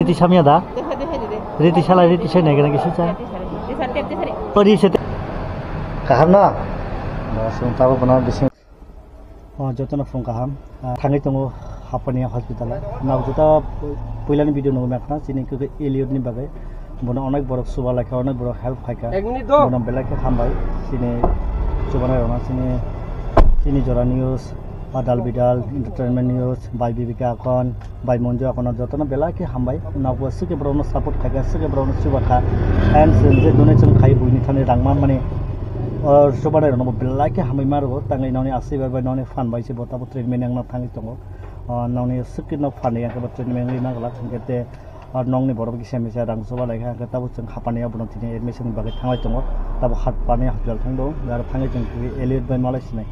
Riti samya da? Riti sala riti saya naik lagi sih cah. Oh di situ. Kaham na? Langsung tahu benar di sini. Oh jatuh na phone kaham. Thangai tunggu Hapania hospital. Nah jatuh puilan video nunggu macam sini ke Eliud ni bagai. Bukan onak borok suba lagi onak borok help kaya. Bukan belakang hambai sini. Coba na orang sini joran news. Adal bidal entertainment news by Bibika akon by Monjo akon jotona bela ke hambai na wasi ke brono support khaga sike brono suba kha and je donation khai buini thane rangma mane or suba na no bela ke hambai margo tangai noni asi bar by noni fan by se bota treatment ang na thangi tongo noni sike no fan ya ke treatment ni na gala khangete or nong ni borok ki semisa rang suba lai kha ta bu chung hapani ya bono tini admission bagai thangai tongo ta hat pani hospital thangdo gar thangai chung Eliud by malai sinai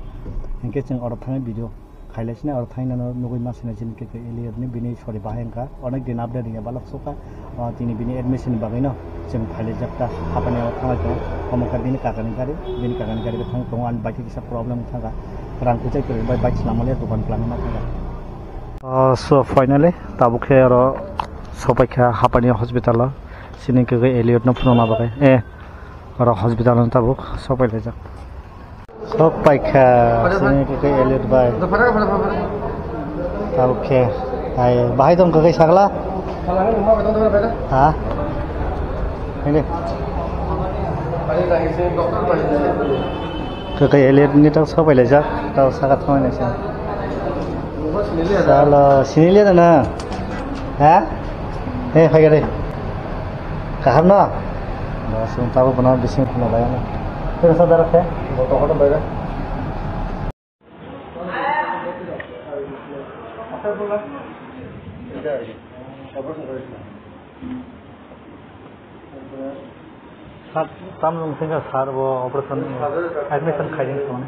इनके चंग और थाने video खाइलेसने और थाने ना नुगुई मासने जिनके एलियड ने बिनी छोड़ी बाहें का अनेक दिन अपडेट दिया बालक सोका तीनी बिनी एडमिशन बागै न चंग खाइले जबता हापने और थाने तो हम कर बिनी कागनी गाड़ी के थाने तो आन बाइक की सब प्रॉब्लम थागा रांग कुछ के बाइक नामले दुकान प्लान ना थागा सो फाइनली ताबुखे और सबाइखा हापने हॉस्पिटल सिनि के एलियड न फुना बागै और हॉस्पिटल न ताबुक सबाइले जा सब पाइखा sini ke Eliud bay oke ay bahay dong ke sagla ha ini ke Eliud ni tau सब पहले जा tau sagat kau ni sih kalau sini lihat na ha hai gade kaham na langsung tahu benar di sini punya bayang terus ada apa foto foto bayar सात ताम लोग सिंगा सार वो operation admission खाइए तो ने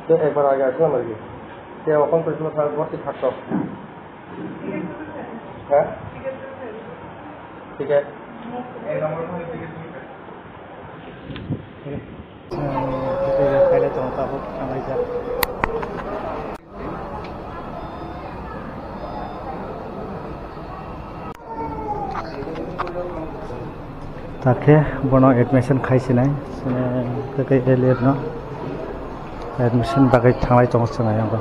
ये एक बार आ गया इसमें मर गई ये अपन तो इसमें सार बहुत ही खट्टा है ठीक है पहले तो होता हो हमारी जा ताके बनो एडमिशन खाइसे नाय के एलियड न एडमिशन बागै थांलाय दंसो नाय आंबो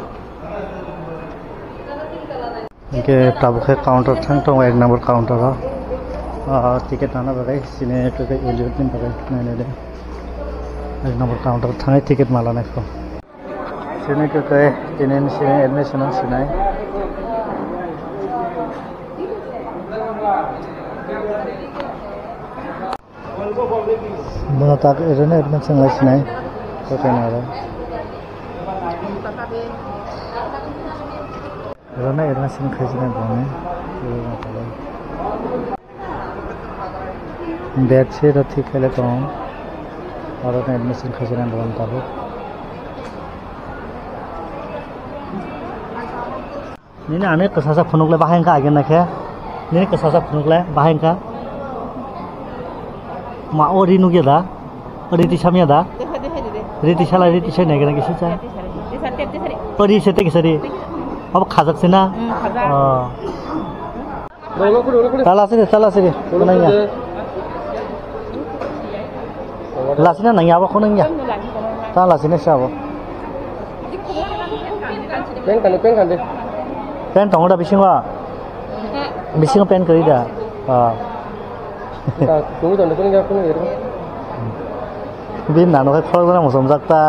इनके ताबुखे काउंटर थां दं एक नंबर काउंटर टिकेट लाना बागै सिने के एलियड नि बागै नायनाय दे एक नंबर काउंटर थांनाय टिकेट माला नायखौ सिने के दिनैनि सिने एडमिशन सिनाय mana tak erana admission lai sinai ko kaina ra erana admission khaisina bone date se ra thik hele to aur admission khaisina bone tabo nini ane kesasa phunukle bahengka agen nakhe nini kesasa phunukle bahengka ma ori nugia da riti samya da riti sala riti saya naik lagi sih cah ori sete kesari apa khajak sih na salah sih kunanya lasina nanya apa kunanya salah sih siapa pen tong udah bising pen kali dah tunggu tunggu bin nano kai kholak na musong jakta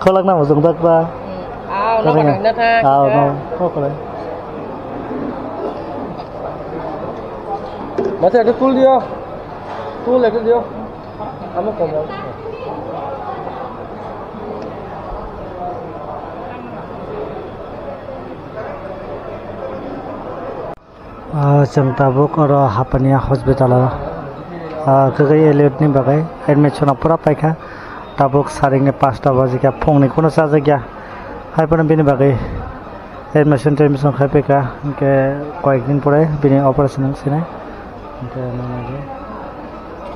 kholak na musong jakta lo kan na tha no kholak mate ekta tool dio amo komol जों Tabuk और हापनिया hospital के एलियड नि बागै admission पूरा पाइखा Tabuk sharing 5टा बजे का फुंनि कोनो सा जायगा हाइपन बिनि बागै एडमिशन खाइपेका के कয়েক दिन परे बिनि ऑपरेशन सिनाय के नागे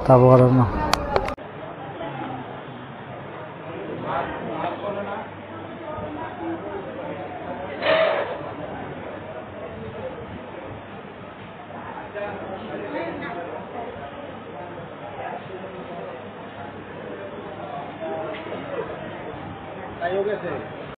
ताबुक और न তাইও গেছে